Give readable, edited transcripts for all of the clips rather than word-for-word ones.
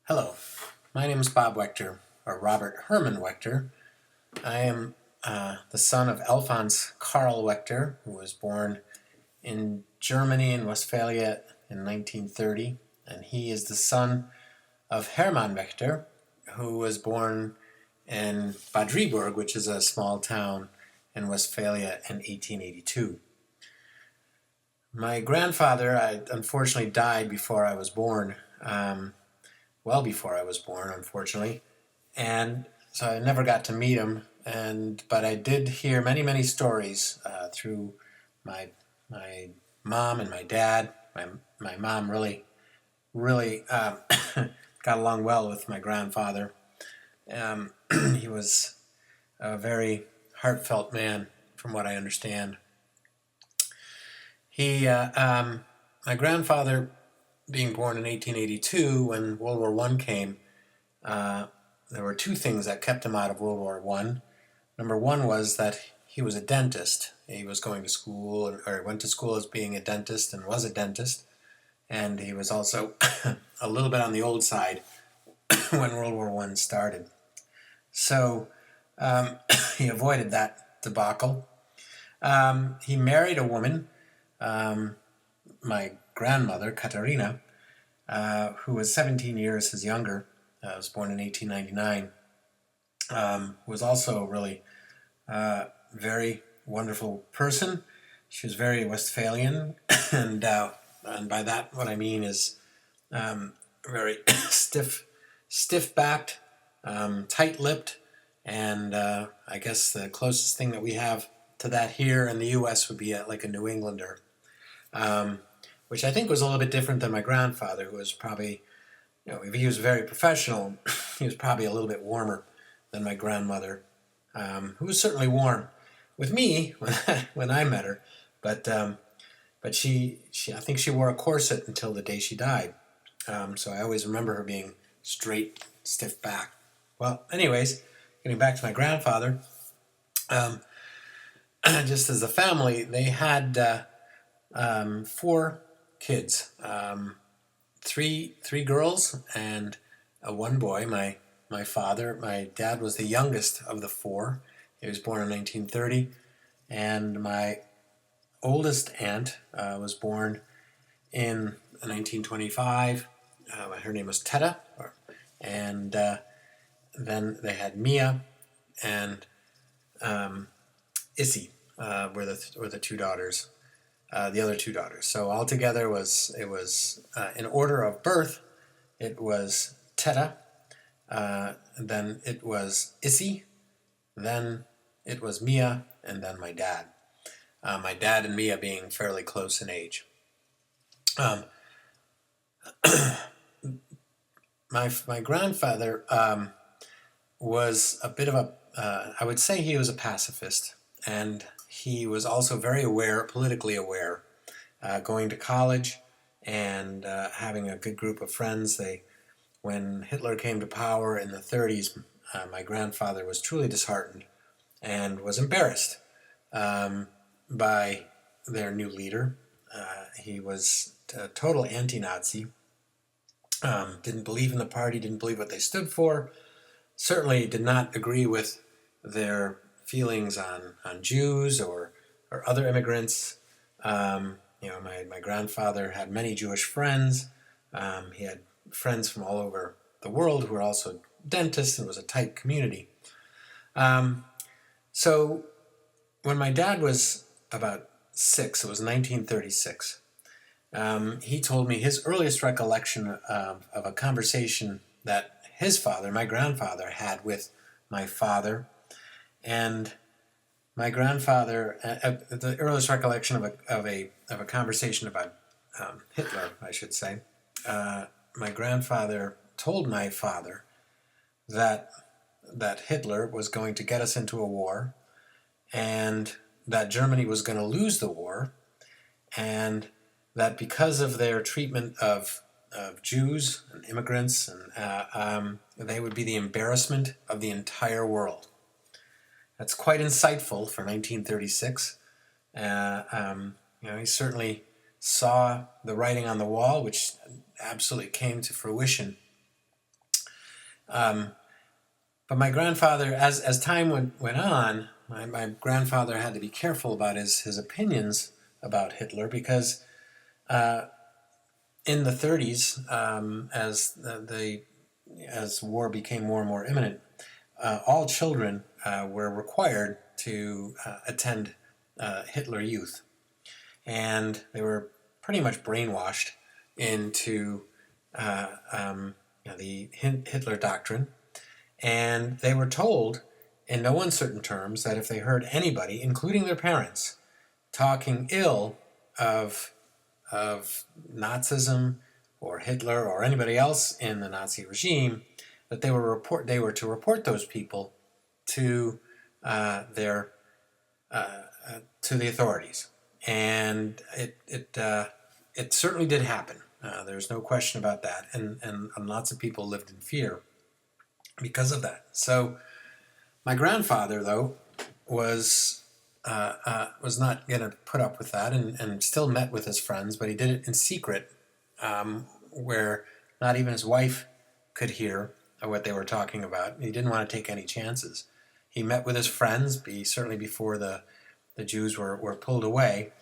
Hello, my name is Bob Waechter, or Robert Hermann Waechter. I am the son of Alphonse Karl Waechter, who was born in Germany in Westphalia in 1930, and he is the son of Hermann Waechter, who was born in Bad Driburg, which is a small town in Westphalia, in 1882. My grandfather, unfortunately, died before I was born. Well before I was born, unfortunately, and so I never got to meet him. But I did hear many stories through my my mom and my dad. My mom really got along well with my grandfather. He was a very heartfelt man, from what I understand. My grandfather, being born in 1882, when World War I came, there were two things that kept him out of World War I. Number one was that he was a dentist. He was going to school, or went to school as being a dentist and was a dentist. And he was also a little bit on the old side when World War I started. So he avoided that debacle. He married a woman, my grandmother, Katarina, who was 17 years his younger. Was born in 1899. Was also really very wonderful person. She was very Westphalian, and by that what I mean is very stiff-backed, tight-lipped, and I guess the closest thing that we have to that here in the U.S. would be like a New Englander, which I think was a little bit different than my grandfather, who was probably, if he was very professional, he was probably a little bit warmer than my grandmother, who was certainly warm with me when I met her, but she I think she wore a corset until the day she died. So I always remember her being straight, stiff back. Well, anyways, getting back to my grandfather, just as a family, they had four kids, three girls and one boy. My dad was the youngest of the four. He was born in 1930, and my oldest aunt was born in 1925. Her name was Teta, and then they had Mia and Issy were the two daughters, the other two daughters. So altogether it was in order of birth. It was Teta, then it was Issy, then it was Mia, and then my dad. My dad and Mia being fairly close in age. My grandfather was a bit of I would say he was a pacifist, and he was also very politically aware, going to college and having a good group of friends. When Hitler came to power in the 30s, my grandfather was truly disheartened and was embarrassed by their new leader. He was a total anti-Nazi, didn't believe in the party, didn't believe what they stood for, certainly did not agree with their feelings on Jews or other immigrants. My grandfather had many Jewish friends. He had friends from all over the world who were also dentists, and it was a tight community. So when my dad was about 6, it was 1936, he told me his earliest recollection of a conversation that his father, my grandfather, had with my father. And my grandfather, the earliest recollection of a conversation about Hitler, I should say, my grandfather told my father that Hitler was going to get us into a war, and that Germany was going to lose the war, and that because of their treatment of Jews and immigrants, and they would be the embarrassment of the entire world. That's quite insightful for 1936. He certainly saw the writing on the wall, which absolutely came to fruition But my grandfather, as time went on, my grandfather had to be careful about his opinions about Hitler because in the 30s, as war became more and more imminent, all children were required to attend Hitler Youth, and they were pretty much brainwashed into the Hitler doctrine, and they were told in no uncertain terms that if they heard anybody, including their parents, talking ill of Nazism or Hitler or anybody else in the Nazi regime, that they were to report those people to their to the authorities, and it certainly did happen. There's no question about that, and lots of people lived in fear because of that. So my grandfather, though, was not going to put up with that, and still met with his friends, but he did it in secret, where not even his wife could hear what they were talking about. He didn't want to take any chances. He met with his friends, certainly before the Jews were pulled away,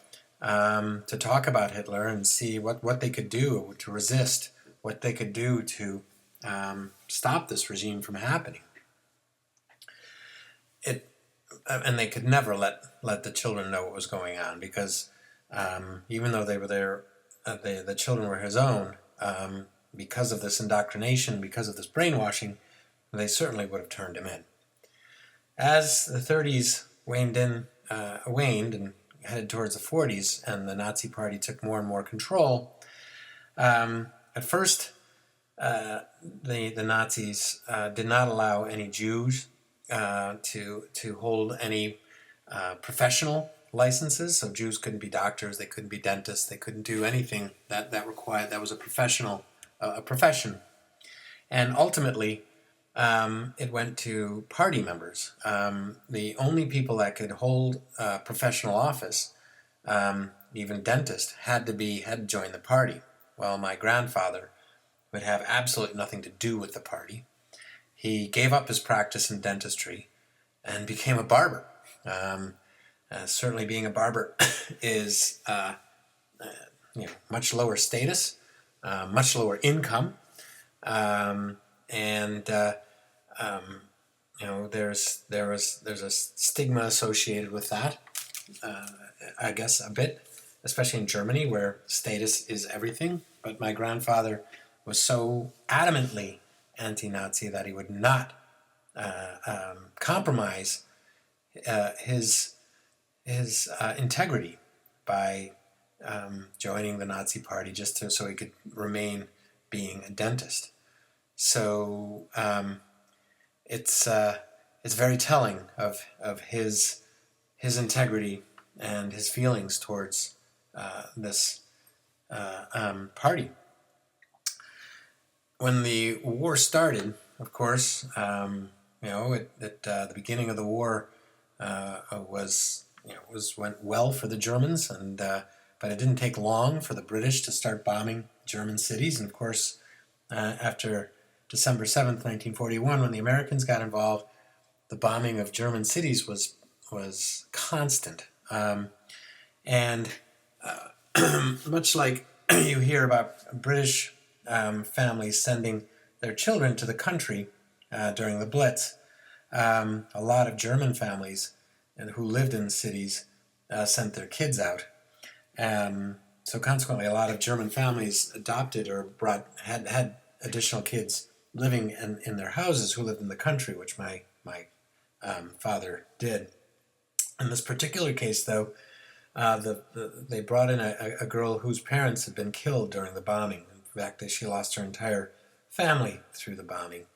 to talk about Hitler and see what they could do to resist, what they could do to stop this regime from happening. And they could never let the children know what was going on, because even though they were there, the children were his own. Because of this indoctrination, because of this brainwashing, they certainly would have turned him in. As the 30s waned and headed towards the 40s, and the Nazi Party took more and more control, at first the Nazis did not allow any Jews to hold any professional licenses. So Jews couldn't be doctors, they couldn't be dentists, they couldn't do anything that was a profession. And ultimately, it went to party members. The only people that could hold professional office, even dentist, had to join the party. Well, my grandfather would have absolutely nothing to do with the party. He gave up his practice in dentistry and became a barber. Certainly being a barber is much lower status, much lower income, and there's a stigma associated with that, I guess, a bit, especially in Germany, where status is everything. But my grandfather was so adamantly anti-Nazi that he would not compromise his integrity by joining the Nazi Party just so he could remain being a dentist. So it's very telling of his integrity and his feelings towards this party. When the war started, of course, at the beginning of the war went well for the Germans, but it didn't take long for the British to start bombing German cities. And of course, after December 7th, 1941, when the Americans got involved, the bombing of German cities was constant. And much like you hear about British families sending their children to the country during the Blitz, a lot of German families who lived in cities sent their kids out. So consequently, a lot of German families adopted or had additional kids living in their houses who lived in the country, which my father did. In this particular case, though, they brought in a girl whose parents had been killed during the bombing. In fact, she lost her entire family through the bombing.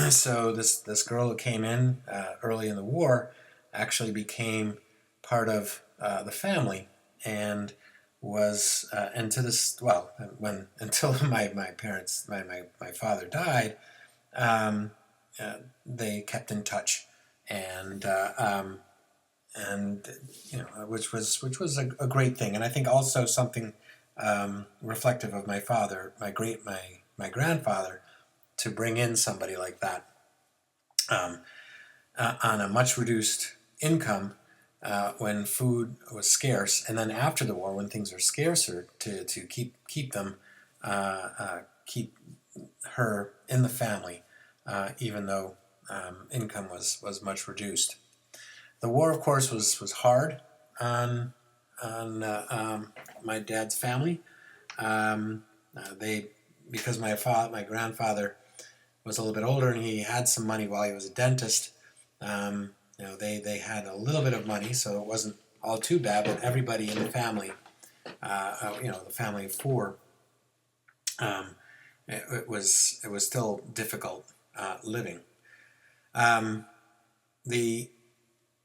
So this girl who came in early in the war actually became part of the family, and was until my father died, they kept in touch, and which was a great thing, and I think also something reflective of my father, my grandfather, to bring in somebody like that um, on a much reduced income when food was scarce, and then after the war when things are scarcer, to keep them keep her in the family, even though income was much reduced. The war, of course, was hard on my dad's family. They because my grandfather was a little bit older and he had some money while he was a dentist. They had a little bit of money, so it wasn't all too bad. But everybody in the family, the family of four, it was still difficult living. The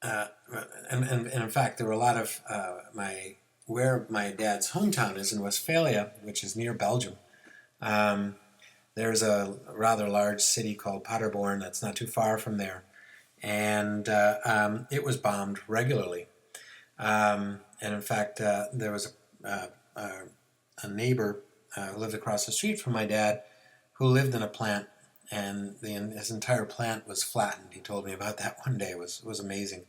and in fact, there were a lot of where my dad's hometown is in Westphalia, which is near Belgium. There's a rather large city called Paderborn that's not too far from there, and it was bombed regularly. And in fact, there was a neighbor who lived across the street from my dad who lived in a plant, and his entire plant was flattened. He told me about that one day. It was amazing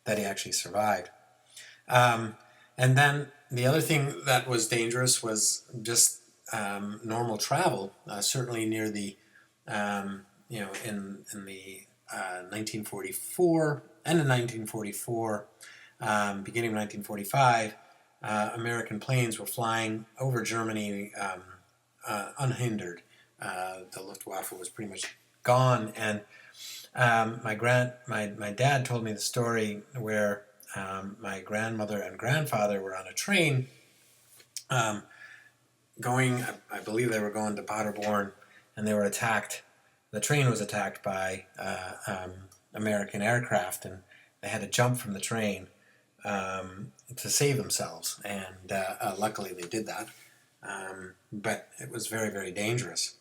that he actually survived. And then the other thing that was dangerous was just normal travel. Certainly near the, in the 1944, end of 1944, beginning of 1945, American planes were flying over Germany unhindered. The Luftwaffe was pretty much gone, and my dad told me the story where my grandmother and grandfather were on a train going, I believe they were going to Paderborn, and they were attacked. The train was attacked by American aircraft, and they had to jump from the train to save themselves, and luckily they did that. But it was very, very dangerous.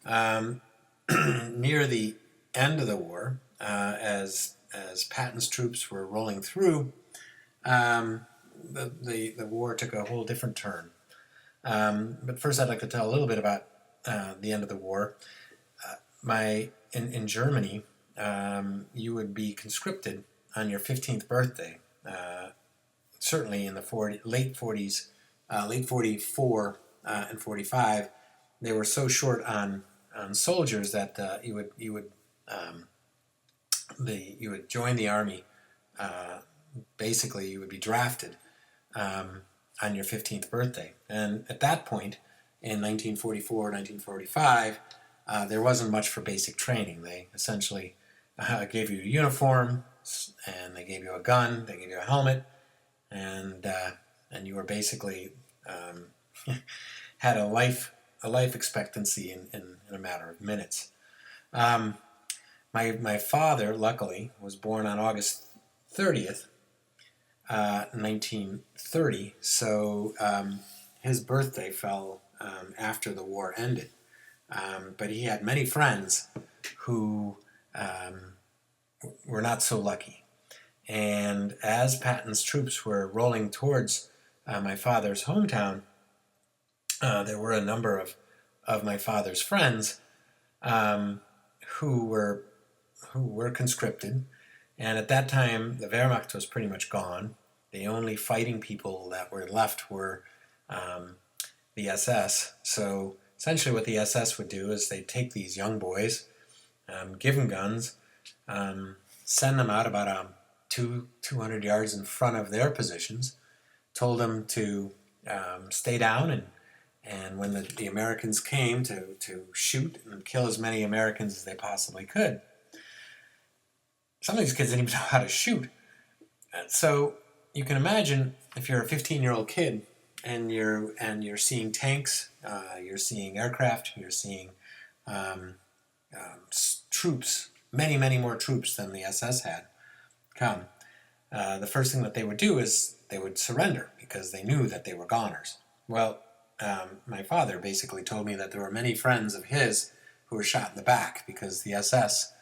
Near the end of the war, as Patton's troops were rolling through, the war took a whole different turn. But first, I'd like to tell a little bit about the end of the war. In Germany, you would be conscripted on your 15th birthday. Certainly in the late 40s, late 44 and 45, they were so short on soldiers that you would join the army. Basically, you would be drafted on your 15th birthday. And at that point, in 1944, 1945, there wasn't much for basic training. They essentially gave you a uniform, and they gave you a gun, they gave you a helmet, and you were basically had a life expectancy in a matter of minutes. My father, luckily, was born on August 30th, 1930, so his birthday fell after the war ended. But he had many friends who were not so lucky. And as Patton's troops were rolling towards my father's hometown, there were a number of my father's friends who were conscripted. And at that time, the Wehrmacht was pretty much gone. The only fighting people that were left were the SS. So essentially what the SS would do is they'd take these young boys, give them guns, send them out about 200 yards in front of their positions, told them to stay down, and when the Americans came, to shoot and kill as many Americans as they possibly could. Some of these kids didn't even know how to shoot. So you can imagine if you're a 15-year-old kid and you're seeing tanks, you're seeing aircraft, you're seeing troops, many more troops than the SS had come. The first thing that they would do is they would surrender because they knew that they were goners. Well, my father basically told me that there were many friends of his who were shot in the back because the SS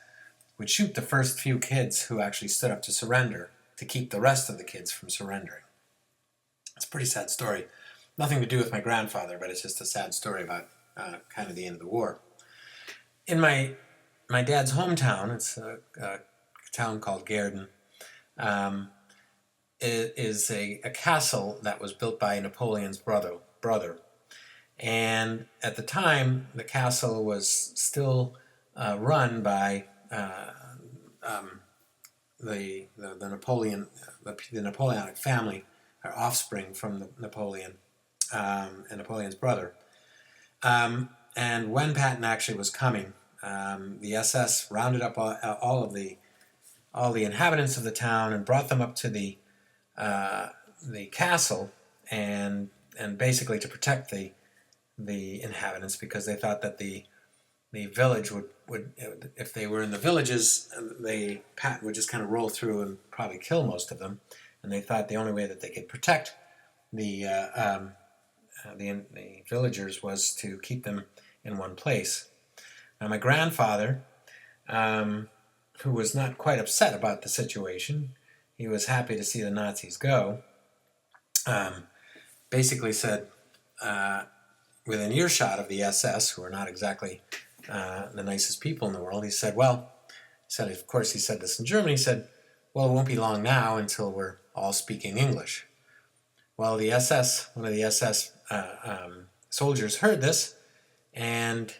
would shoot the first few kids who actually stood up to surrender to keep the rest of the kids from surrendering. It's a pretty sad story. nothing to do with my grandfather, but it's just a sad story about kind of the end of the war. In my dad's hometown, it's a town called Gehrden, it is a castle that was built by Napoleon's brother. And at the time, the castle was still run by the Napoleonic family, or offspring from Napoleon and Napoleon's brother. And when Patton actually was coming, the SS rounded up all the inhabitants of the town and brought them up to the castle, and basically to protect the inhabitants, because they thought that the village would if they were in the villages, Patton would just kind of roll through and probably kill most of them, and they thought the only way that they could protect the villagers was to keep them in one place. Now, my grandfather, who was not quite upset about the situation, he was happy to see the Nazis go, basically said, within earshot of the SS, who are not exactly the nicest people in the world, he said, of course he said this in German, he said, well, it won't be long now until we're all speaking English. Well, one of the SS soldiers heard this and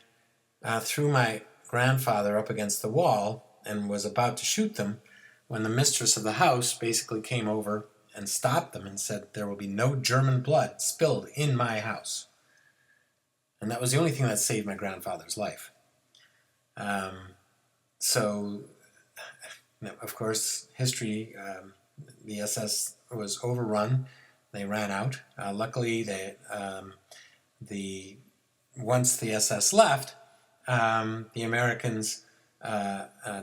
threw my grandfather up against the wall and was about to shoot them when the mistress of the house basically came over and stopped them and said, there will be no German blood spilled in my house. And that was the only thing that saved my grandfather's life. So, of course, history, the SS was overrun. They ran out. Luckily, once the SS left, the Americans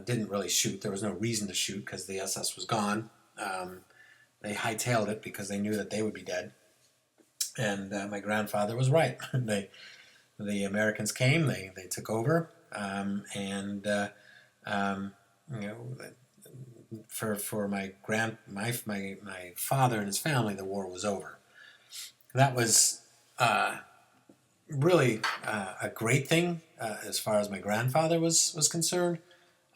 didn't really shoot. There was no reason to shoot because the SS was gone. They hightailed it because they knew that they would be dead. And my grandfather was right. The Americans came. They took over, and for my father and his family, the war was over. That was really a great thing as far as my grandfather was concerned,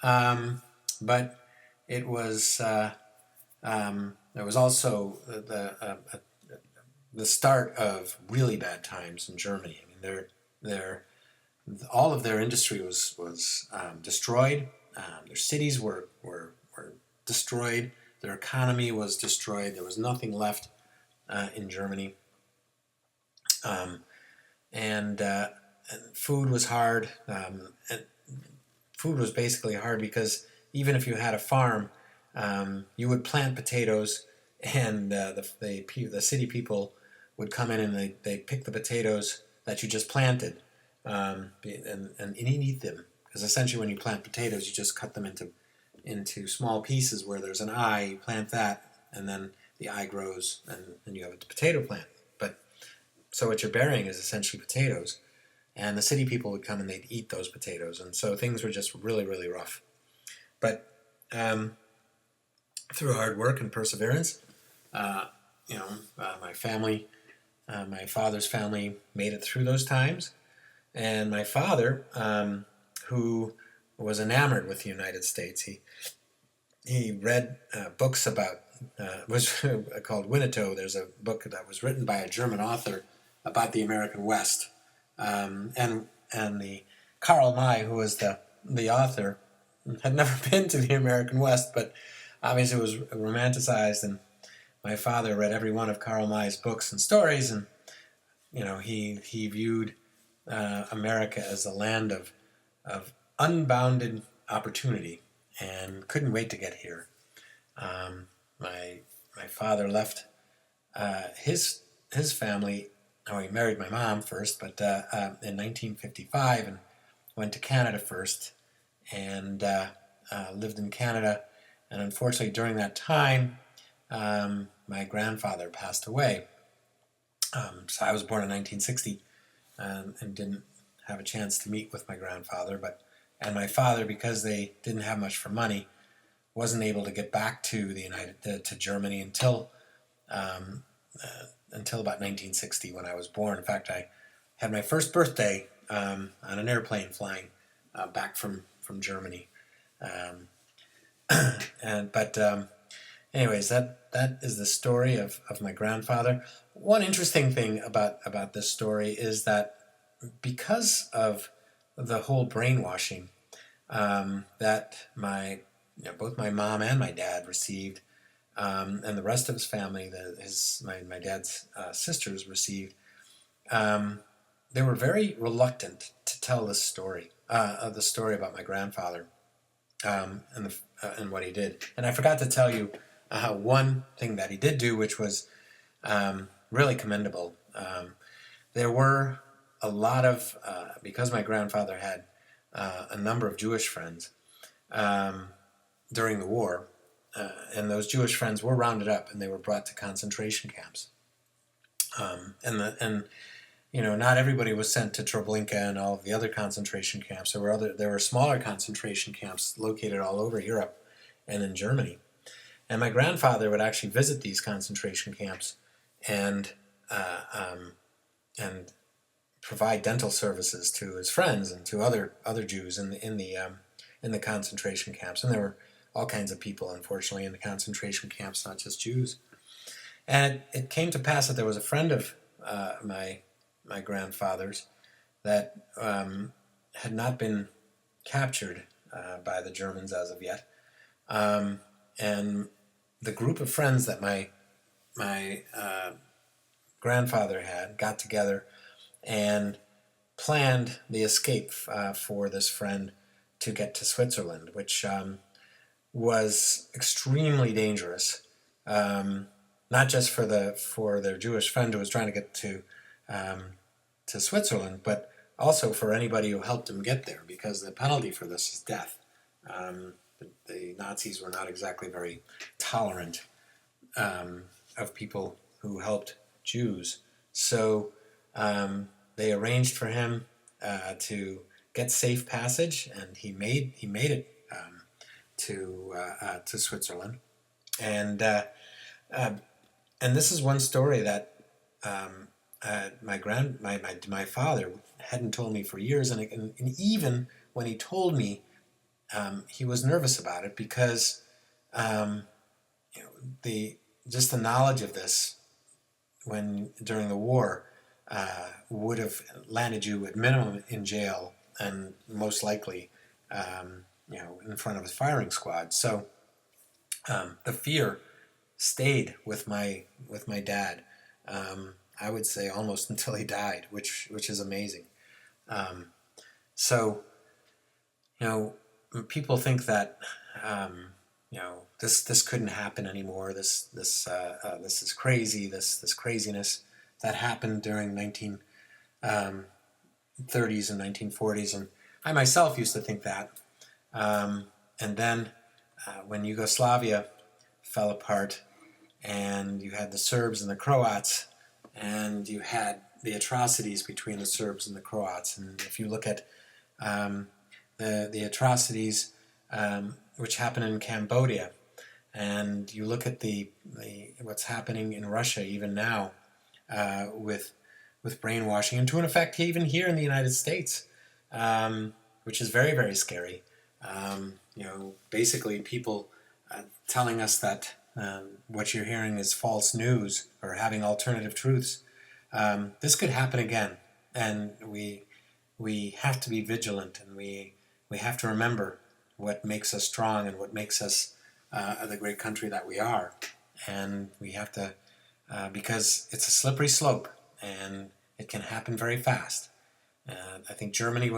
but it was there was also the start of really bad times in Germany. I mean, all of their industry was destroyed. Their cities were destroyed. Their economy was destroyed. There was nothing left in Germany. And food was hard. And food was basically hard because even if you had a farm, you would plant potatoes, and the city people would come in and they pick the potatoes that you just planted, and eat them. Because essentially, when you plant potatoes, you just cut them into small pieces where there's an eye. You plant that, and then the eye grows, and you have a potato plant. So what you're burying is essentially potatoes, and the city people would come and they'd eat those potatoes, and so things were just really, really rough. But through hard work and perseverance, my family, my father's family, made it through those times, and my father, who was enamored with the United States, he read books about was called Winnetou. There's a book that was written by a German author about the American West, and the Karl May, who was the author, had never been to the American West, but obviously it was romanticized, and my father read every one of Karl May's books and stories, and he viewed America as a land of unbounded opportunity, and couldn't wait to get here. My father left his family. Oh, he married my mom first, but in 1955, and went to Canada first, and lived in Canada. And unfortunately, during that time, my grandfather passed away. So I was born in 1960, and didn't have a chance to meet with my grandfather. And my father, because they didn't have much for money, wasn't able to get back to to Germany until until about 1960 when I was born. In fact, I had my first birthday on an airplane flying back from Germany. Um, but anyways, that is the story of my grandfather. One interesting thing about this story is that because of the whole brainwashing that both my mom and my dad received, and the rest of his family, my dad's sisters received, they were very reluctant to tell this story, the story about my grandfather, and what he did. And I forgot to tell you one thing that he did do, which was really commendable. There were a lot of, because my grandfather had a number of Jewish friends during the war, and those Jewish friends were rounded up and they were brought to concentration camps. And not everybody was sent to Treblinka and all of the other concentration camps. There were smaller concentration camps located all over Europe and in Germany. And my grandfather would actually visit these concentration camps and provide dental services to his friends and to other Jews in the concentration camps. And there were all kinds of people, unfortunately, in the concentration camps, not just Jews. And it came to pass that there was a friend of my grandfather's that had not been captured by the Germans as of yet, and the group of friends that my grandfather had got together and planned the escape for this friend to get to Switzerland, which was extremely dangerous, not just for their Jewish friend who was trying to get to Switzerland, but also for anybody who helped him get there, because the penalty for this is death. The Nazis were not exactly very tolerant of people who helped Jews, so they arranged for him to get safe passage, and he made it to Switzerland, and this is one story that my father hadn't told me for years, and even when he told me, he was nervous about it because the knowledge of this during the war would have landed you at minimum in jail and most likely in front of a firing squad. So the fear stayed with my dad. I would say almost until he died, which is amazing. So people think that this couldn't happen anymore. This is crazy. This craziness that happened during 1930s and 1940s, and I myself used to think that. And then when Yugoslavia fell apart, and you had the Serbs and the Croats, and you had the atrocities between the Serbs and the Croats. And if you look at the atrocities which happened in Cambodia, and you look at the what's happening in Russia even now with brainwashing, and to an effect even here in the United States, which is very, very scary. Basically people telling us that what you're hearing is false news or having alternative truths. This could happen again, and we have to be vigilant, and we have to remember what makes us strong and what makes us the great country that we are. And we have to, because it's a slippery slope, and it can happen very fast. I think Germany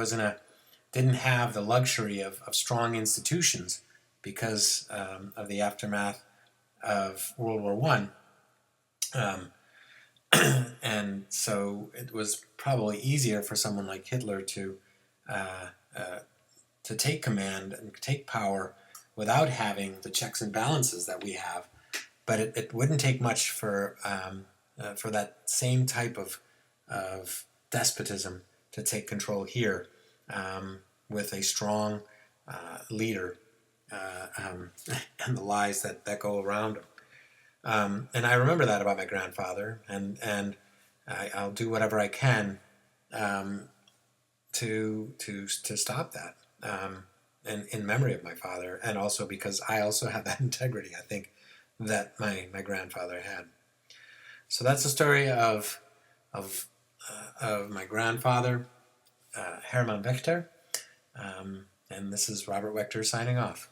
didn't have the luxury of strong institutions because of the aftermath of World War I. And so it was probably easier for someone like Hitler to take command and take power without having the checks and balances that we have. But it wouldn't take much for that same type of despotism to take control here, with a strong leader and the lies that go around him. And I remember that about my grandfather, and I'll do whatever I can um, to stop that. And in memory of my father, and also because I also have that integrity, I think, that my grandfather had. So that's the story of of my grandfather, Hermann Waechter, and this is Robert Waechter signing off.